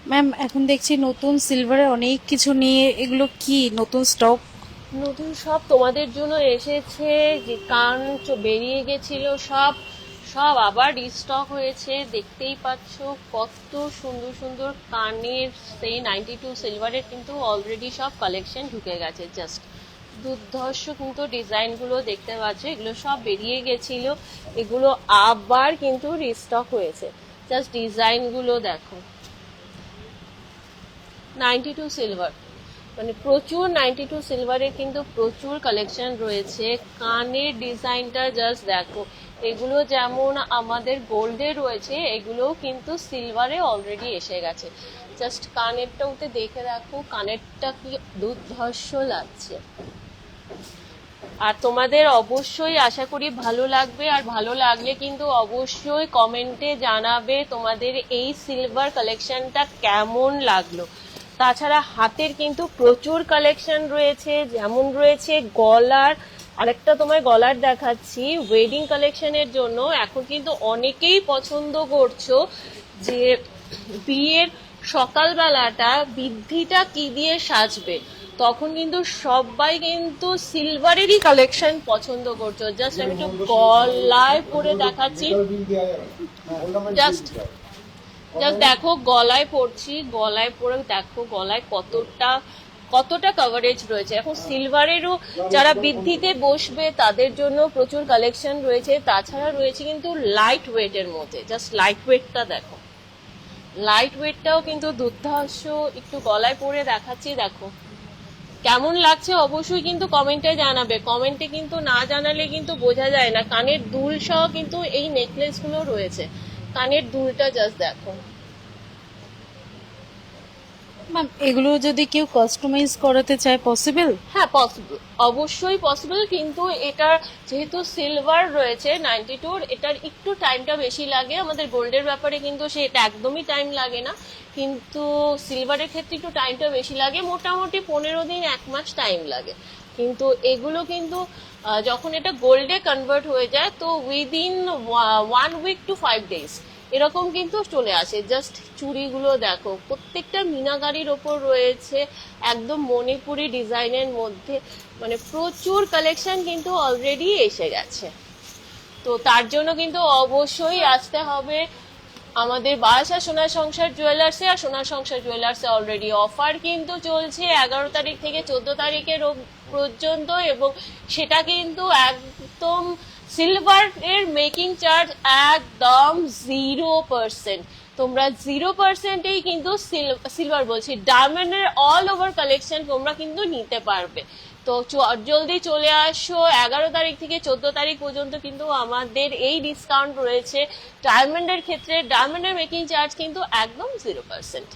Ma'am এখন দেখছি নতুন সিলভারে অনেক কিছু নিয়ে, এগুলো কি নতুন স্টক? নতুন সব তোমাদের জন্য এসেছে, যে কান বেরিয়ে গেছিল সব, সব আবার রিস্টক হয়েছে। দেখতেই পাচ্ছ কত সুন্দর সুন্দর কানের, সেই 92 সিলভারের কিন্তু অলরেডি সব কালেকশন ঢুকে গেছে। জাস্ট দুর্ধর্ষ কিন্তু ডিজাইনগুলো দেখতে পাচ্ছ, এগুলো সব বেরিয়ে গেছিল, এগুলো আবার কিন্তু রিস্টক হয়েছে। জাস্ট ডিজাইনগুলো দেখো, 92 সিলভার, মানে প্রচুর 92 সিলভারের কিন্তু প্রচুর কালেকশন রয়েছে। কানের ডিজাইনটা জাস্ট দেখো, এগুলো যেমন আমাদের গোল্ডে রয়েছে, এগুলোও কিন্তু সিলভারে অলরেডি এসে গেছে। জাস্ট কানেরটা উঠে দেখে রাখো, কানেরটা কি দুর্ধর্ষ লাগছে। আর তোমাদের অবশ্যই আশা করি ভালো লাগবে, আর ভালো লাগলে কিন্তু অবশ্যই কমেন্টে জানাবে তোমাদের এই সিলভার কালেকশনটা কেমন লাগলো। তাছাড়া হাতের কিন্তু প্রচুর কালেকশন রয়েছে, যেমন রয়েছে গলার, আরেকটা তোমায় গলার দেখাচ্ছি ওয়েডিং কালেকশনের জন্য। এখন কিন্তু অনেকেই পছন্দ করছো যে বিয়ের সকালবেলাটা বৃদ্ধিটা কি দিয়ে সাজবে, তখন কিন্তু সবাই কিন্তু সিলভারেরই কালেকশন পছন্দ করছো। জাস্ট আমি একটু গলায় পরে দেখাচ্ছি, জাস্ট জাস্ট দেখো গলায় পরছি, গলায় পরে দেখো গলায় কতটা কতটা কভারেজ রয়েছে। এখন সিলভারেরও যারা বৃদ্ধিতে বসবে তাদের জন্য প্রচুর কালেকশন রয়েছে। তাছাড়া রয়েছে কিন্তু লাইট ওয়েটের মধ্যে, জাস্ট লাইট ওয়েটটা দেখো, লাইট ওয়েটটাও কিন্তু দুর্ধর্ষ। একটু গলায় পরে দেখাচ্ছি, দেখো কেমন লাগছে অবশ্যই কিন্তু কমেন্টে জানাবে। কমেন্টে কিন্তু না জানালে কিন্তু বোঝা যায় না। কানের দুল সহ কিন্তু এই নেকলেস গুলো রয়েছে, কানের দুলটা জাস্ট দেখো। ম্যাম এগুলো যদি কেউ কাস্টমাইজ করাতে চায় পসিবল? হ্যাঁ পসিবল, অবশ্যই পসিবল, কিন্তু এটার যেহেতু সিলভার রয়েছে 92, এটার একটু টাইমটা বেশি লাগে। আমাদের গোল্ডের ব্যাপারে কিন্তু সেটা একদমই টাইম লাগে না, কিন্তু সিলভারের ক্ষেত্রে একটু টাইমটা বেশি লাগে, মোটামুটি 15 দিন 1 মাস টাইম লাগে। কিন্তু এগুলো কিন্তু যখন এটা গোল্ডে কনভার্ট হয়ে যায় তো উইদিন 1 উইক টু 5 ডেজ এরকম কিন্তু চলে আসে। জাস্ট চুড়িগুলো দেখো, প্রত্যেকটা মিনাকারির ওপর রয়েছে, একদম মণিপুরি ডিজাইনের মধ্যে, মানে প্রচুর কালেকশন কিন্তু অলরেডি এসে গেছে। তো তার জন্য কিন্তু অবশ্যই আসতে হবে আমাদের বারাসা সোনার সংসার জুয়েলার্সে। আর সোনার সংসার জুয়েলার্সে অলরেডি অফার কিন্তু চলছে 11 তারিখ থেকে 14 তারিখের পর্যন্ত, এবং সেটা কিন্তু একদম সিলভার এর মেকিং চার্জ একদম 0%। তোমরা 0%এই কিন্তু সিলভার বলছি, ডায়মন্ডের অল ওভার কালেকশন তোমরা কিন্তু নিতে পারবে। তো জলদি চলে আসো, 11 তারিখ থেকে 14 তারিখ পর্যন্ত কিন্তু আমাদের এই ডিসকাউন্ট রয়েছে। ডায়মন্ডের ক্ষেত্রে ডায়মন্ডের মেকিং চার্জ কিন্তু একদম 0%।